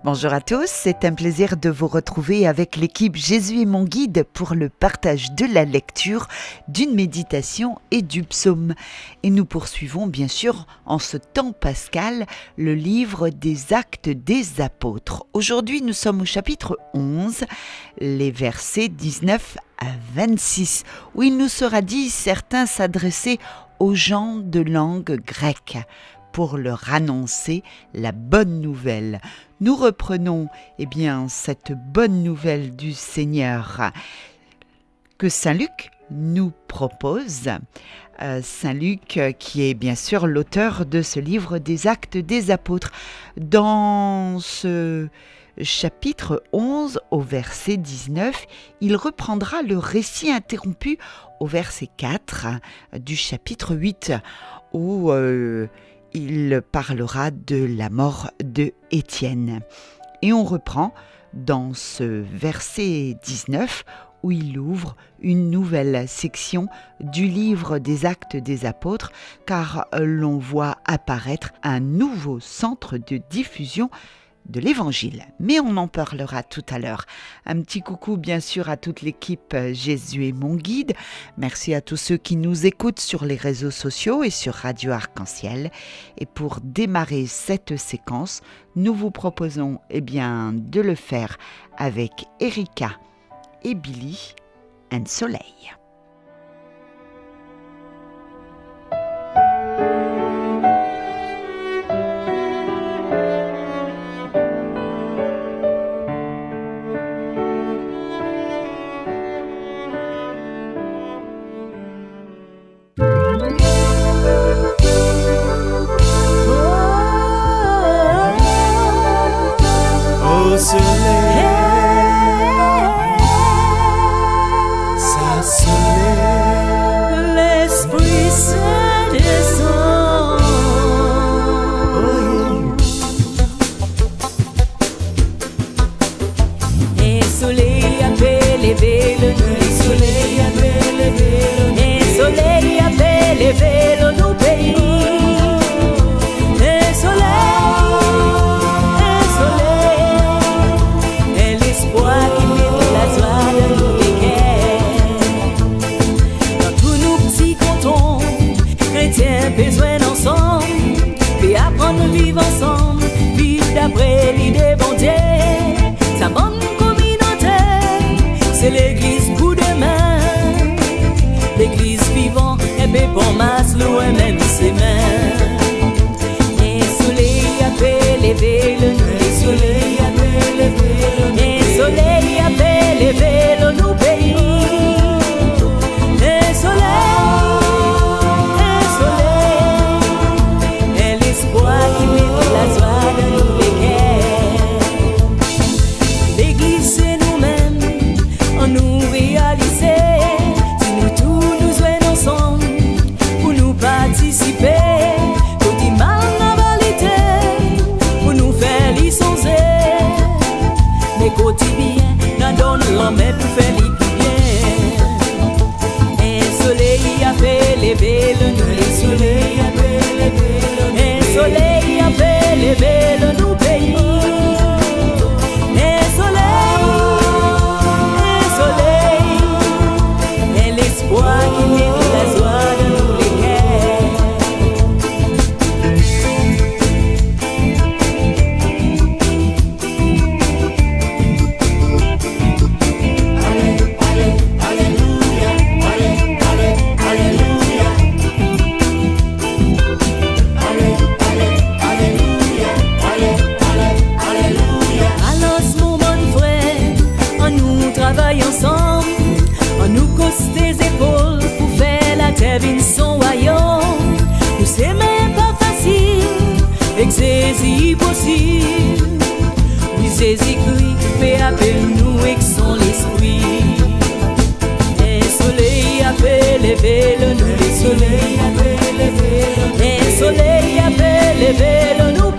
Bonjour à tous, c'est un plaisir de vous retrouver avec l'équipe Jésus est mon guide pour le partage de la lecture, d'une méditation et du psaume. Et nous poursuivons bien sûr en ce temps pascal le livre des Actes des Apôtres. Aujourd'hui nous sommes au chapitre 11, les versets 19 à 26, où il nous sera dit certains s'adressaient aux gens de langue grecque pour leur annoncer la bonne nouvelle. Nous reprenons cette bonne nouvelle du Seigneur que Saint Luc nous propose. Saint Luc qui est bien sûr l'auteur de ce livre des Actes des Apôtres. Dans ce chapitre 11 au verset 19, il reprendra le récit interrompu au verset 4 du chapitre 8 où il parlera de la mort de Étienne. Et on reprend dans ce verset 19 où il ouvre une nouvelle section du livre des Actes des Apôtres, car l'on voit apparaître un nouveau centre de diffusion de l'Évangile. Mais on en parlera tout à l'heure. Un petit coucou bien sûr à toute l'équipe Jésus est mon guide. Merci à tous ceux qui nous écoutent sur les réseaux sociaux et sur Radio Arc-en-Ciel. Et pour démarrer cette séquence, nous vous proposons de le faire avec Erika et Billy, Un soleil. Au soleil, ça soleil, l'Esprit Saint descend. Et soleil a fait lever le nous, et soleil a fait lever le nous, et soleil a fait lever le nous pays. Et soleil besoin ensemble, puis apprendre à vivre ensemble, vivre d'après l'idée bon Dieu. Sa bonne communauté, c'est l'église pour demain. L'église vivante, et bien pour masse, loin même ses mains. Et soleil a fait lever le nous, et soleil a fait lever le nous, et soleil a fait lever le nous pays. Et soleil qui met la joie dans tous les cœurs. L'église c'est nous-mêmes, en nous réaliser. Si nous tous nous joignons ensemble pour nous participer, pour dire mal la vérité, pour nous faire licencier. Mais quotidien, nous donne la main pour faire les plus bien. Et le soleil a fait lever le nous, le soleil a fait lever le nous. Soleil a fait lever le nous pays. Et soleil, et l'espoir qui met la joie dans tous les cœurs. Alléluia, alléluia. Alors ce moment frère, on nous travaille ensemble, on nous cause des épaules pour faire la terre vine son royaume. Nous c'est même pas facile, et que c'est impossible. Oui c'est écrit, fait appel nous et que son l'esprit. Et soleil a fait lever le nous, le soleil a fait lever le nous, et soleil a fait lever le nous.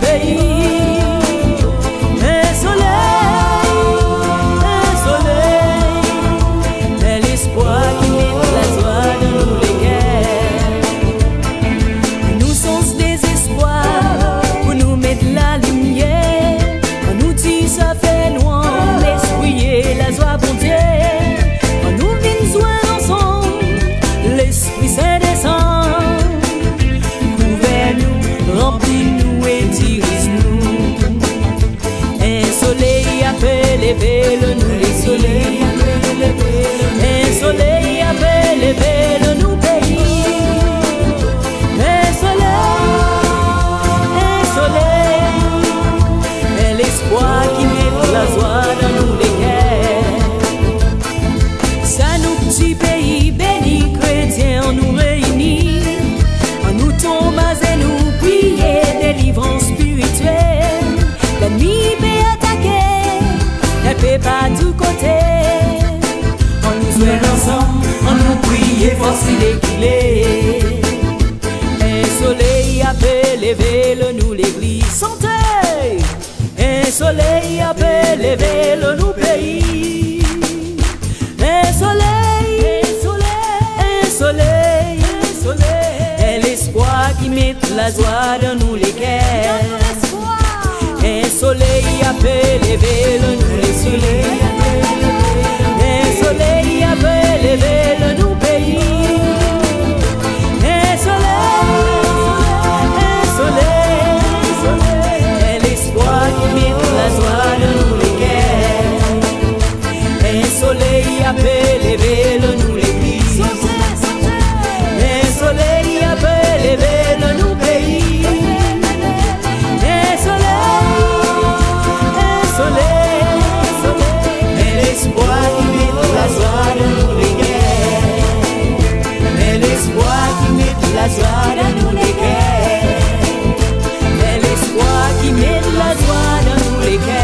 on nous prie force qu'il est. Un soleil a levé le nous l'église santé. Un soleil a levé le nous pays. Un soleil, un soleil, un soleil, un soleil. Et l'espoir qui met la joie dans nous les cœurs. Un soleil a levé le nous les soleils. Un soleil a levé le nous pays. Un soleil, un soleil, un soleil. Et l'espoir qui met la joie dans nous les cœurs. Un soleil a levé le nous l'église. Un soleil a levé le nous pays. Un soleil, et l'espoir qui met la joie dans nous les cœurs. Et l'espoir qui met la joie dans nous les cœurs. Et l'espoir qui met la joie dans nous les cœurs.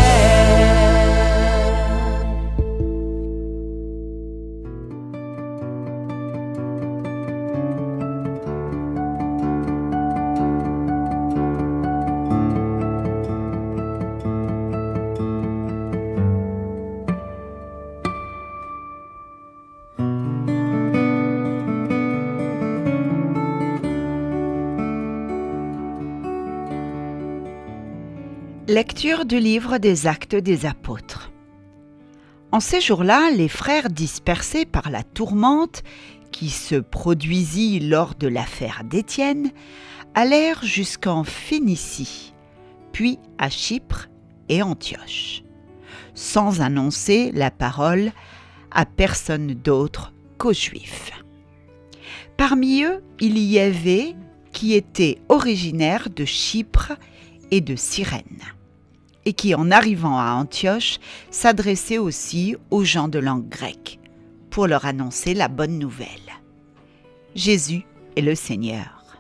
Lecture du livre des Actes des Apôtres. En ces jours-là, les frères dispersés par la tourmente qui se produisit lors de l'affaire d'Étienne allèrent jusqu'en Phénicie, puis à Chypre et Antioche, sans annoncer la parole à personne d'autre qu'aux Juifs. Parmi eux, il y avait qui étaient originaires de Chypre et de Cyrène, et qui, en arrivant à Antioche, s'adressaient aussi aux gens de langue grecque, pour leur annoncer la bonne nouvelle. Jésus est le Seigneur.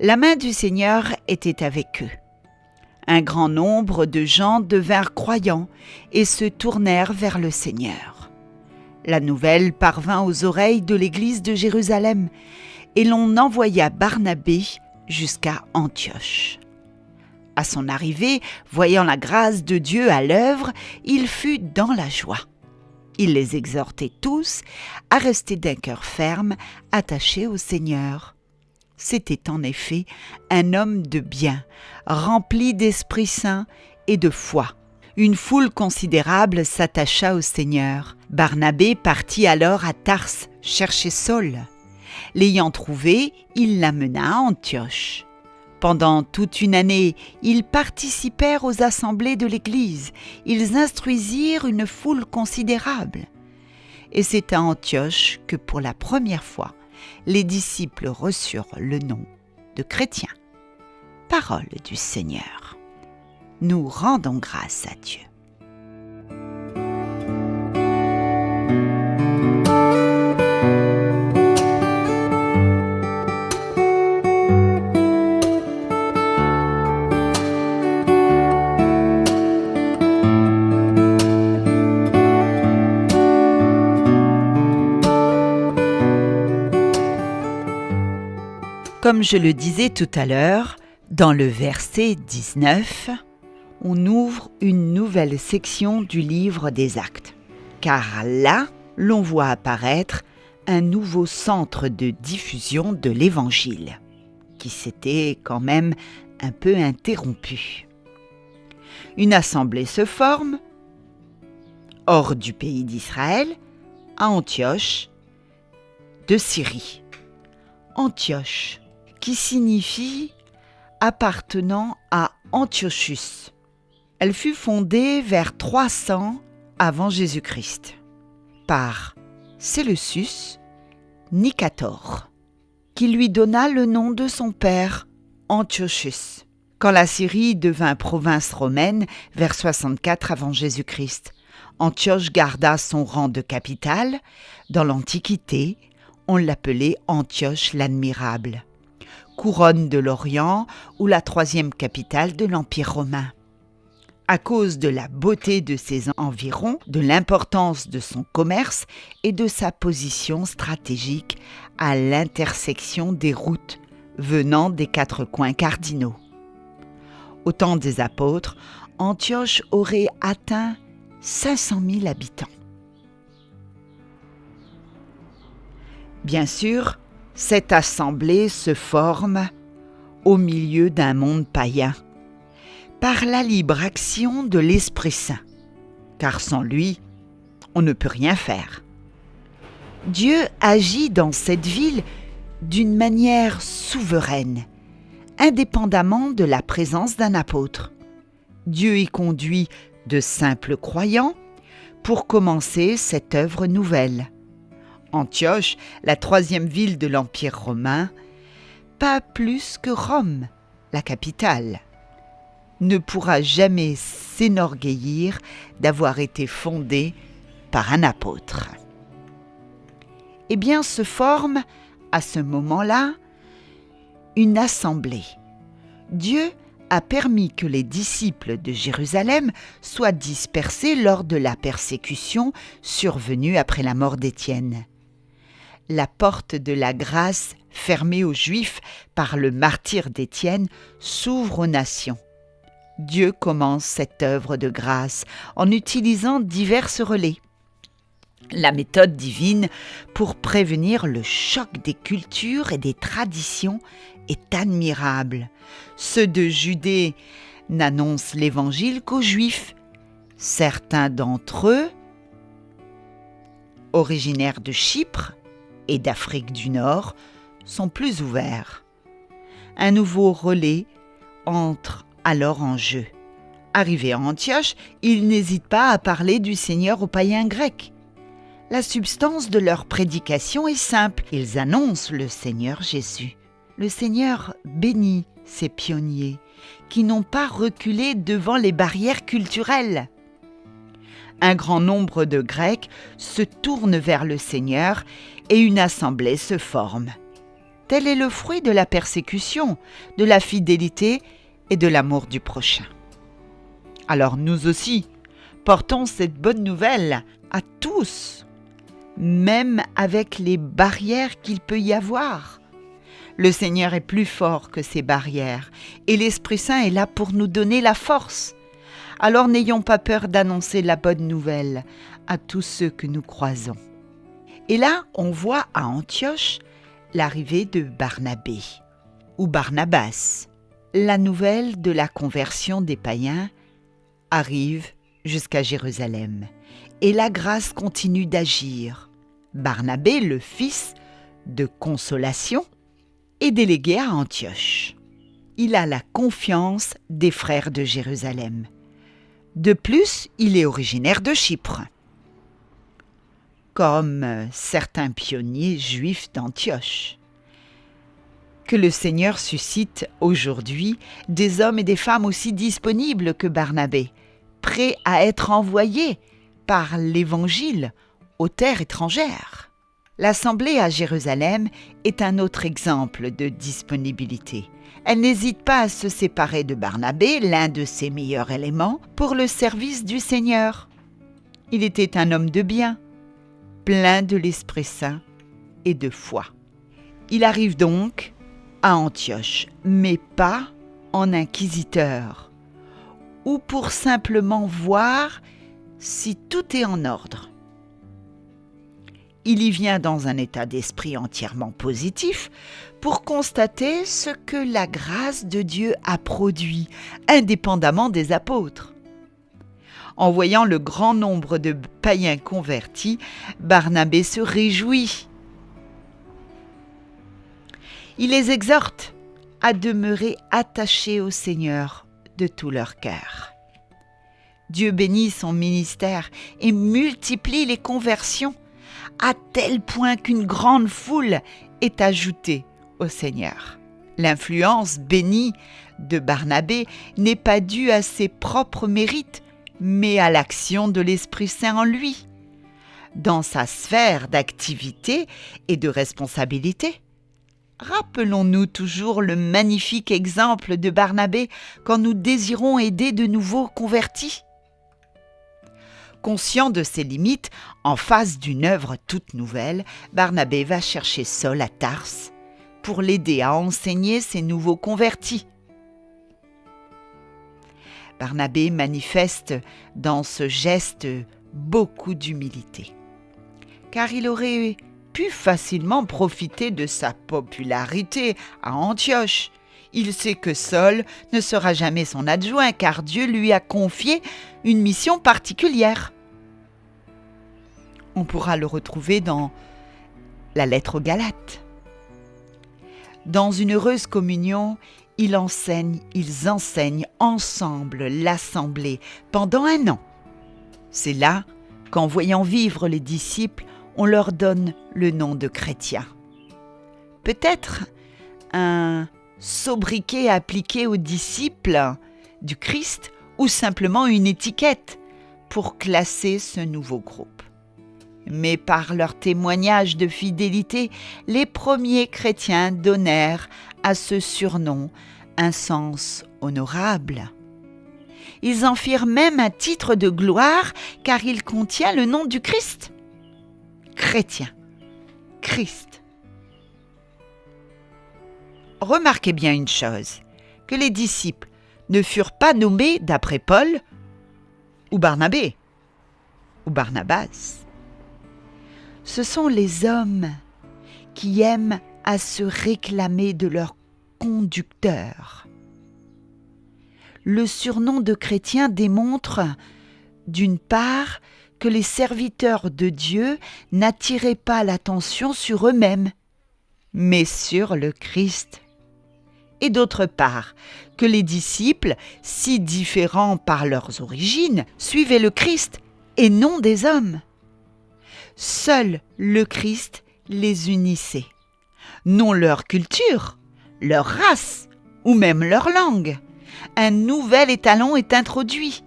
La main du Seigneur était avec eux. Un grand nombre de gens devinrent croyants et se tournèrent vers le Seigneur. La nouvelle parvint aux oreilles de l'église de Jérusalem, et l'on envoya Barnabé jusqu'à Antioche. À son arrivée, voyant la grâce de Dieu à l'œuvre, il fut dans la joie. Il les exhortait tous à rester d'un cœur ferme, attachés au Seigneur. C'était en effet un homme de bien, rempli d'Esprit Saint et de foi. Une foule considérable s'attacha au Seigneur. Barnabé partit alors à Tarse chercher Saul. L'ayant trouvé, il l'amena à Antioche. Pendant toute une année, ils participèrent aux assemblées de l'Église. Ils instruisirent une foule considérable. Et c'est à Antioche que pour la première fois, les disciples reçurent le nom de chrétiens. Parole du Seigneur. Nous rendons grâce à Dieu. Comme je le disais tout à l'heure, dans le verset 19, on ouvre une nouvelle section du livre des Actes. Car là, l'on voit apparaître un nouveau centre de diffusion de l'Évangile, qui s'était quand même un peu interrompu. Une assemblée se forme, hors du pays d'Israël, à Antioche, de Syrie. Antioche, qui signifie appartenant à Antiochus. Elle fut fondée vers 300 avant Jésus-Christ par Séleucus Nicator, qui lui donna le nom de son père, Antiochus. Quand la Syrie devint province romaine vers 64 avant Jésus-Christ, Antioche garda son rang de capitale. Dans l'Antiquité, on l'appelait Antioche l'Admirable, couronne de l'Orient ou la troisième capitale de l'Empire romain. à cause de la beauté de ses environs, de l'importance de son commerce et de sa position stratégique à l'intersection des routes venant des 4 coins cardinaux. Au temps des apôtres, Antioche aurait atteint 500 000 habitants. Bien sûr, cette assemblée se forme au milieu d'un monde païen, par la libre action de l'Esprit Saint, car sans lui, on ne peut rien faire. Dieu agit dans cette ville d'une manière souveraine, indépendamment de la présence d'un apôtre. Dieu y conduit de simples croyants pour commencer cette œuvre nouvelle. Antioche, la 3e ville de l'Empire romain, pas plus que Rome, la capitale, ne pourra jamais s'enorgueillir d'avoir été fondée par un apôtre. Eh bien, se forme, à ce moment-là, une assemblée. Dieu a permis que les disciples de Jérusalem soient dispersés lors de la persécution survenue après la mort d'Étienne. La porte de la grâce, fermée aux Juifs par le martyre d'Étienne, s'ouvre aux nations. Dieu commence cette œuvre de grâce en utilisant diverses relais. La méthode divine pour prévenir le choc des cultures et des traditions est admirable. Ceux de Judée n'annoncent l'Évangile qu'aux Juifs. Certains d'entre eux, originaires de Chypre et d'Afrique du Nord, sont plus ouverts. Un nouveau relais entre alors en jeu. Arrivés à Antioche, ils n'hésitent pas à parler du Seigneur aux païens grecs. La substance de leur prédication est simple. Ils annoncent le Seigneur Jésus. Le Seigneur bénit ces pionniers qui n'ont pas reculé devant les barrières culturelles. Un grand nombre de Grecs se tournent vers le Seigneur et une assemblée se forme. Tel est le fruit de la persécution, de la fidélité et de l'amour du prochain. Alors nous aussi, portons cette bonne nouvelle à tous, même avec les barrières qu'il peut y avoir. Le Seigneur est plus fort que ces barrières et l'Esprit Saint est là pour nous donner la force. Alors n'ayons pas peur d'annoncer la bonne nouvelle à tous ceux que nous croisons. Et là, on voit à Antioche l'arrivée de Barnabé ou Barnabas. La nouvelle de la conversion des païens arrive jusqu'à Jérusalem et la grâce continue d'agir. Barnabé, le fils de consolation, est délégué à Antioche. Il a la confiance des frères de Jérusalem. De plus, il est originaire de Chypre, comme certains pionniers juifs d'Antioche. Que le Seigneur suscite aujourd'hui des hommes et des femmes aussi disponibles que Barnabé, prêts à être envoyés par l'Évangile aux terres étrangères. L'Assemblée à Jérusalem est un autre exemple de disponibilité. Elle n'hésite pas à se séparer de Barnabé, l'un de ses meilleurs éléments, pour le service du Seigneur. Il était un homme de bien, plein de l'Esprit Saint et de foi. Il arrive donc à Antioche, mais pas en inquisiteur, ou pour simplement voir si tout est en ordre. Il y vient dans un état d'esprit entièrement positif pour constater ce que la grâce de Dieu a produit, indépendamment des apôtres. En voyant le grand nombre de païens convertis, Barnabé se réjouit. Il les exhorte à demeurer attachés au Seigneur de tout leur cœur. Dieu bénit son ministère et multiplie les conversions, à tel point qu'une grande foule est ajoutée au Seigneur. L'influence bénie de Barnabé n'est pas due à ses propres mérites, mais à l'action de l'Esprit Saint en lui. Dans sa sphère d'activité et de responsabilité, Rappelons-nous toujours le magnifique exemple de Barnabé quand nous désirons aider de nouveaux convertis. Conscient de ses limites, en face d'une œuvre toute nouvelle, Barnabé va chercher Saul à Tarse pour l'aider à enseigner ses nouveaux convertis. Barnabé manifeste dans ce geste beaucoup d'humilité, car il aurait pu facilement profiter de sa popularité à Antioche. Il sait que Saul ne sera jamais son adjoint, car Dieu lui a confié une mission particulière. On pourra le retrouver dans la lettre aux Galates. Dans une heureuse communion, ils enseignent ensemble l'assemblée pendant 1 an. C'est là qu'en voyant vivre les disciples, on leur donne le nom de chrétiens. Peut-être un sobriquet appliqué aux disciples du Christ ou simplement une étiquette pour classer ce nouveau groupe. Mais par leur témoignage de fidélité, les premiers chrétiens donnèrent à ce surnom un sens honorable. Ils en firent même un titre de gloire car il contient le nom du Christ. Chrétien, Christ. Remarquez bien une chose, que les disciples ne furent pas nommés d'après Paul ou Barnabé ou Barnabas. Ce sont les hommes qui aiment à se réclamer de leur conducteur. Le surnom de chrétien démontre, d'une part, que les serviteurs de Dieu n'attiraient pas l'attention sur eux-mêmes, mais sur le Christ. Et d'autre part, que les disciples, si différents par leurs origines, suivaient le Christ et non des hommes. Seul le Christ les unissait, non leur culture, leur race ou même leur langue. Un nouvel étalon est introduit.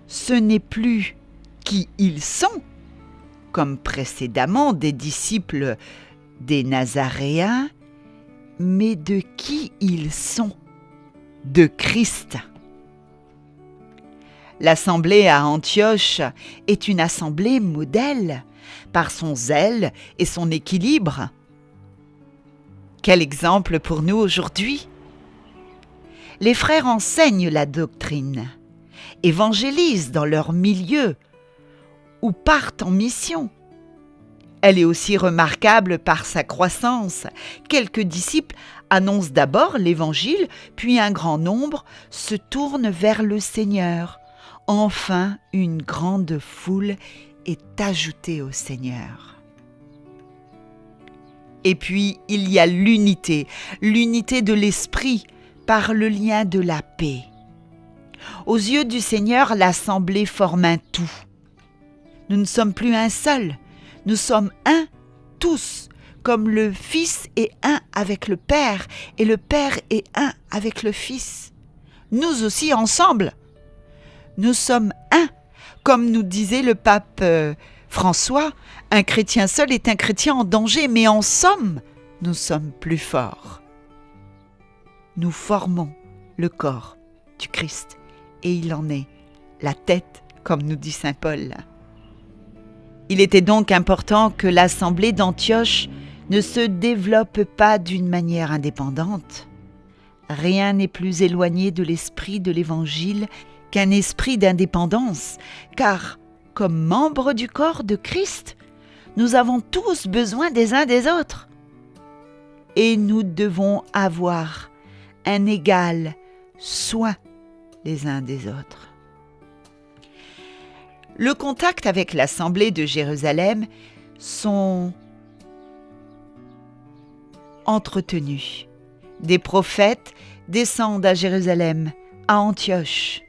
Ce n'est plus qui ils sont, comme précédemment des disciples des Nazaréens, mais de qui ils sont, de Christ. L'assemblée à Antioche est une assemblée modèle par son zèle et son équilibre. Quel exemple pour nous aujourd'hui! Les frères enseignent la doctrine, évangélisent dans leur milieu ou partent en mission. Elle est aussi remarquable par sa croissance. Quelques disciples annoncent d'abord l'Évangile, puis un grand nombre se tournent vers le Seigneur. Enfin, une grande foule est ajoutée au Seigneur. Et puis, il y a l'unité de l'esprit par le lien de la paix. Aux yeux du Seigneur, l'assemblée forme un tout. Nous ne sommes plus un seul, nous sommes un tous, comme le Fils est un avec le Père et le Père est un avec le Fils. Nous aussi ensemble, nous sommes un, comme nous disait le pape François, un chrétien seul est un chrétien en danger, mais en somme, nous sommes plus forts. Nous formons le corps du Christ et il en est la tête, comme nous dit saint Paul. Il était donc important que l'assemblée d'Antioche ne se développe pas d'une manière indépendante. Rien n'est plus éloigné de l'esprit de l'Évangile qu'un esprit d'indépendance, car, comme membres du corps de Christ, nous avons tous besoin des uns des autres. Et nous devons avoir un égal soin les uns des autres. Le contact avec l'Assemblée de Jérusalem sont entretenus. Des prophètes descendent à Jérusalem, à Antioche.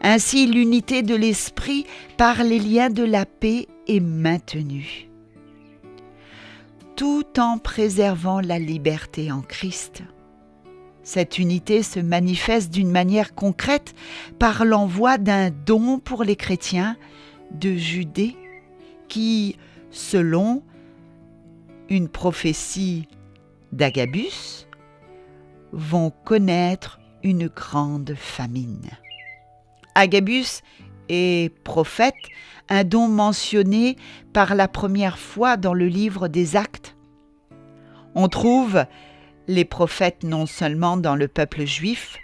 Ainsi, l'unité de l'esprit par les liens de la paix est maintenue, tout en préservant la liberté en Christ. Cette unité se manifeste d'une manière concrète par l'envoi d'un don pour les chrétiens de Judée qui, selon une prophétie d'Agabus, vont connaître une grande famine. Agabus est prophète, un don mentionné par la première fois dans le livre des Actes. On trouve les prophètes non seulement dans le peuple juif,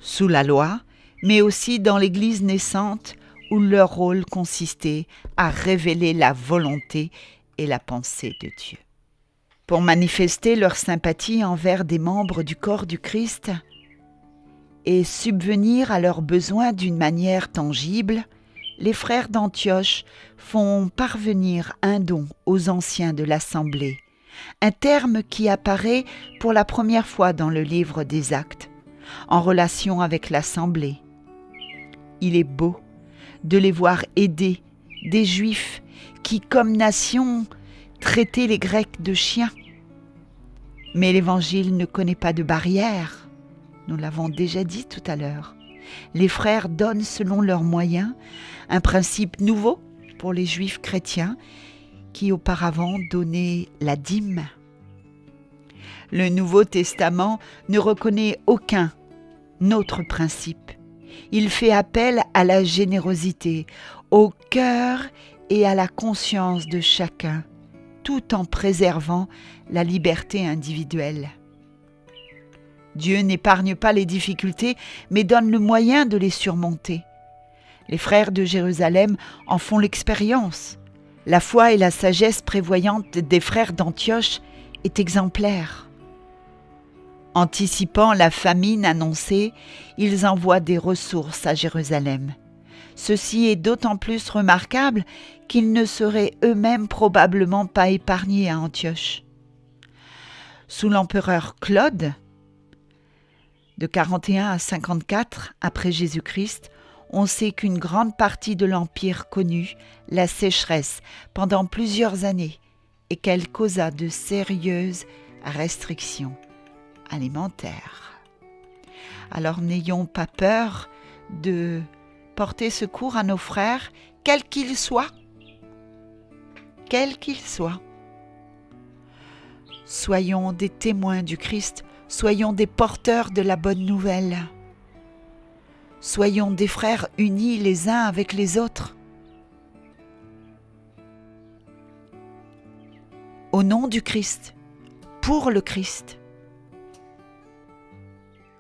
sous la loi, mais aussi dans l'Église naissante où leur rôle consistait à révéler la volonté et la pensée de Dieu. Pour manifester leur sympathie envers des membres du corps du Christ et subvenir à leurs besoins d'une manière tangible, les frères d'Antioche font parvenir un don aux anciens de l'Assemblée, un terme qui apparaît pour la première fois dans le livre des Actes, en relation avec l'Assemblée. Il est beau de les voir aider des Juifs qui, comme nation, traitaient les Grecs de chiens. Mais l'Évangile ne connaît pas de barrière. Nous l'avons déjà dit tout à l'heure. Les frères donnent selon leurs moyens, un principe nouveau pour les Juifs chrétiens qui auparavant donnaient la dîme. Le Nouveau Testament ne reconnaît aucun autre principe. Il fait appel à la générosité, au cœur et à la conscience de chacun, tout en préservant la liberté individuelle. Dieu n'épargne pas les difficultés, mais donne le moyen de les surmonter. Les frères de Jérusalem en font l'expérience. La foi et la sagesse prévoyante des frères d'Antioche est exemplaire. Anticipant la famine annoncée, ils envoient des ressources à Jérusalem. Ceci est d'autant plus remarquable qu'ils ne seraient eux-mêmes probablement pas épargnés à Antioche. Sous l'empereur Claude, de 41 à 54 après Jésus-Christ, on sait qu'une grande partie de l'Empire connut la sécheresse pendant plusieurs années et qu'elle causa de sérieuses restrictions alimentaires. Alors n'ayons pas peur de porter secours à nos frères, quels qu'ils soient. Quels qu'ils soient. Soyons des témoins du Christ, soyons des porteurs de la bonne nouvelle. Soyons des frères unis les uns avec les autres. Au nom du Christ, pour le Christ,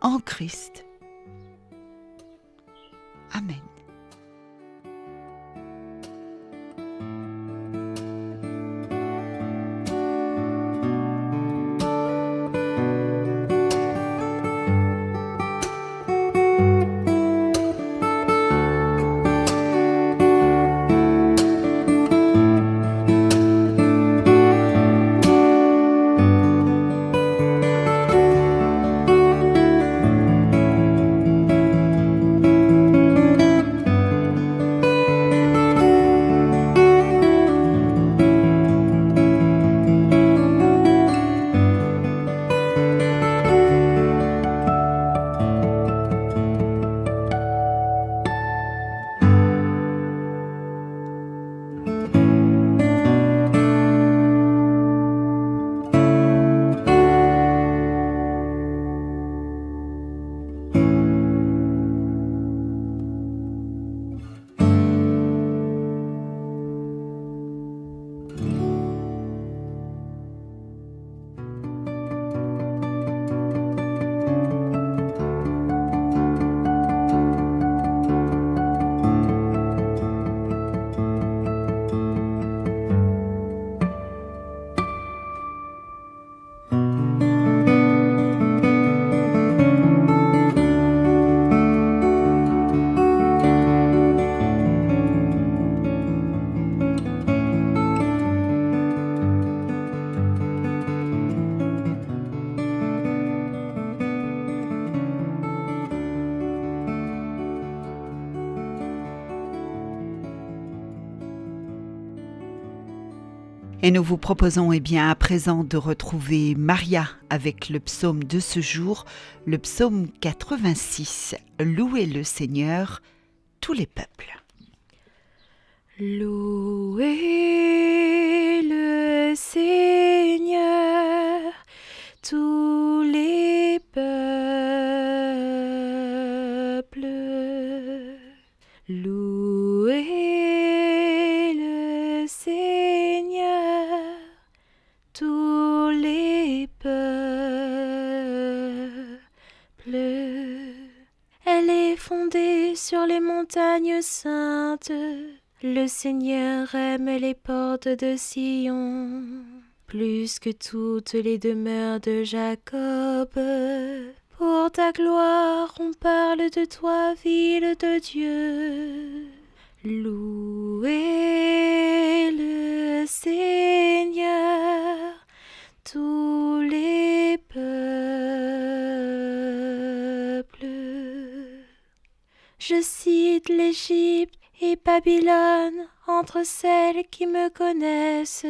en Christ. Amen. Et nous vous proposons à présent de retrouver Maria avec le psaume de ce jour, le psaume 86. Louez le Seigneur, tous les peuples. Louez le Seigneur, tous les peuples. Louez le Seigneur, tous les peuples. Elle est fondée sur les montagnes saintes. Le Seigneur aime les portes de Sion, plus que toutes les demeures de Jacob. Pour ta gloire, on parle de toi, ville de Dieu. Louez le Seigneur, tous les peuples. Je cite l'Égypte et Babylone entre celles qui me connaissent.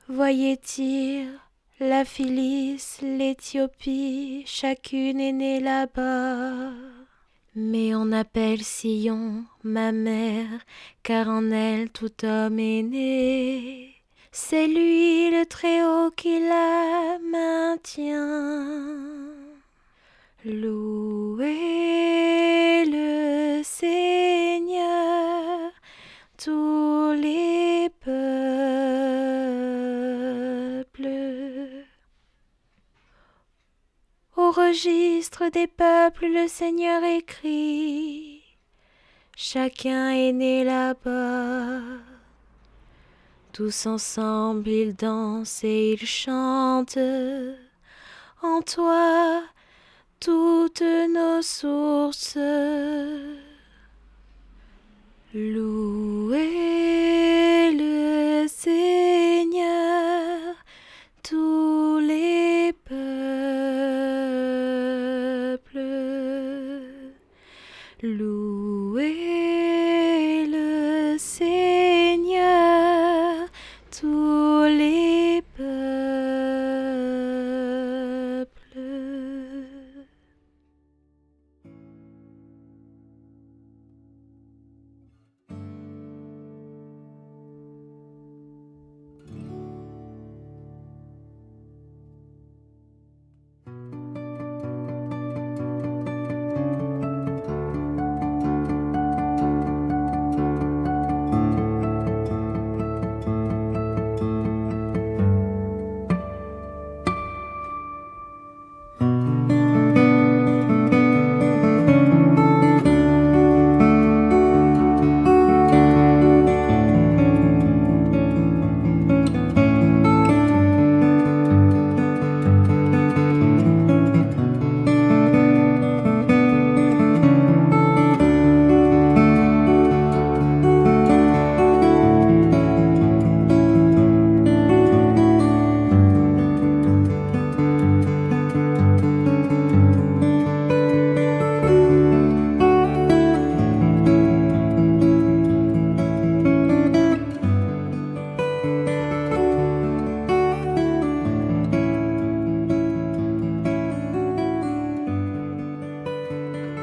Voyez Tyr, la Philis, l'Éthiopie, chacune est née là-bas. Mais on appelle Sion ma mère, car en elle tout homme est né. C'est lui le Très-Haut qui la maintient. Louez le Seigneur, tous les peuples. Au registre des peuples, le Seigneur écrit, chacun est né là-bas. Tous ensemble ils dansent et ils chantent. En toi, toutes nos sources. Louez le Seigneur, tous les peuples. Louez le Seigneur, tous les peuples.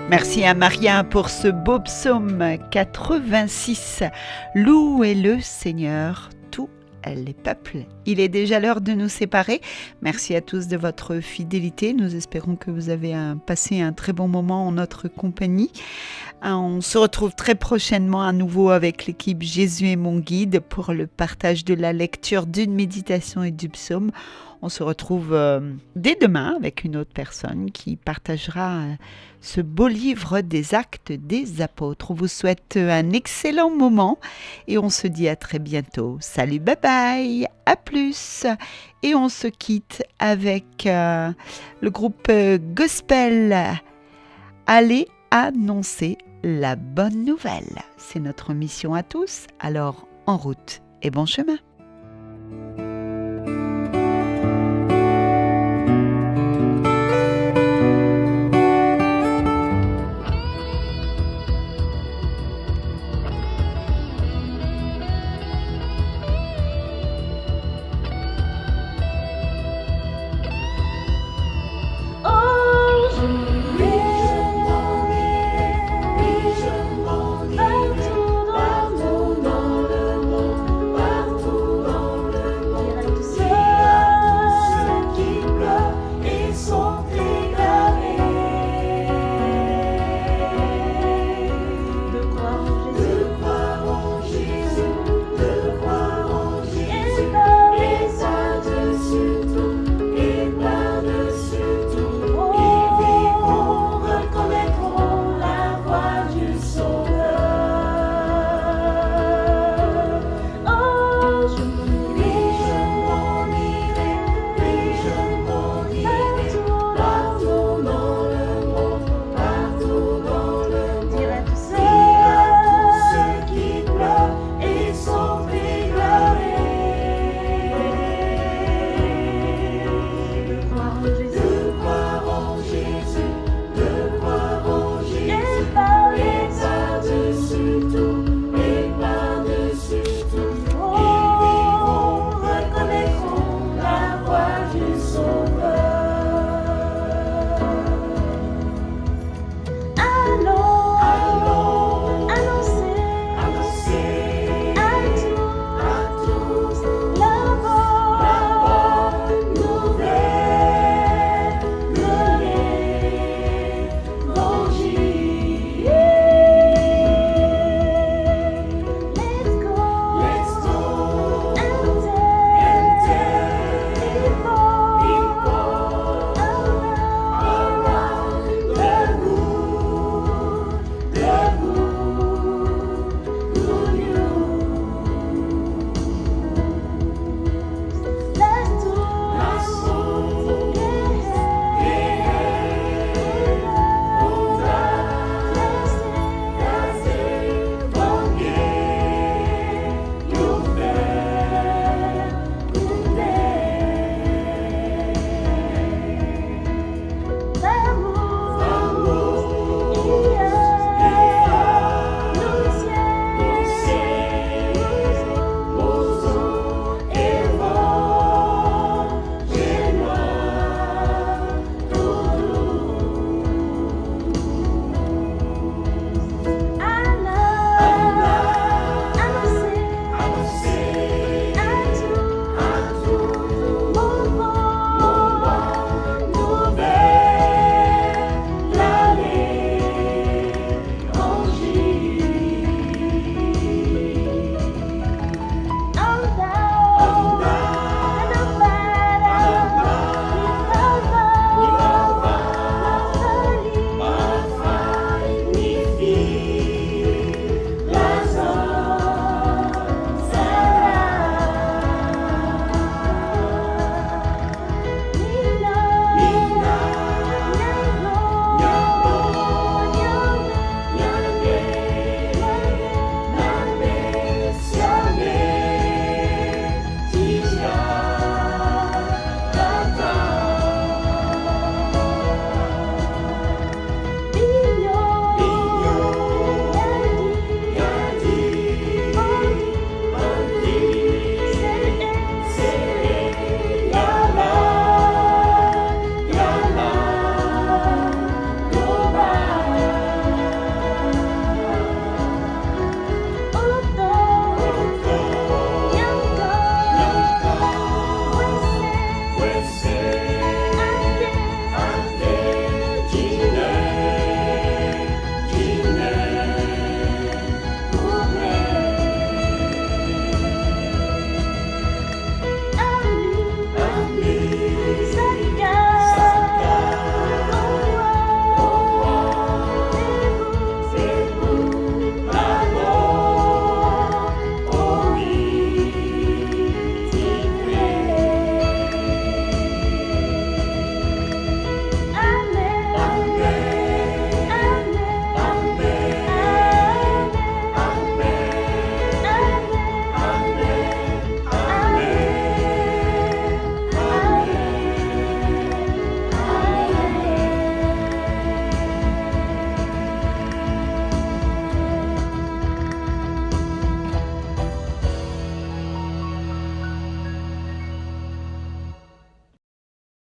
Merci à Maria pour ce beau psaume 86. Louez le Seigneur, tous les peuples. Il est déjà l'heure de nous séparer. Merci à tous de votre fidélité. Nous espérons que vous avez passé un très bon moment en notre compagnie. On se retrouve très prochainement à nouveau avec l'équipe Jésus est mon guide pour le partage de la lecture d'une méditation et du psaume. On se retrouve dès demain avec une autre personne qui partagera ce beau livre des Actes des Apôtres. On vous souhaite un excellent moment et on se dit à très bientôt. Salut, bye bye, à plus. Et on se quitte avec le groupe Gospel. Allez annoncer la bonne nouvelle. C'est notre mission à tous, alors en route et bon chemin.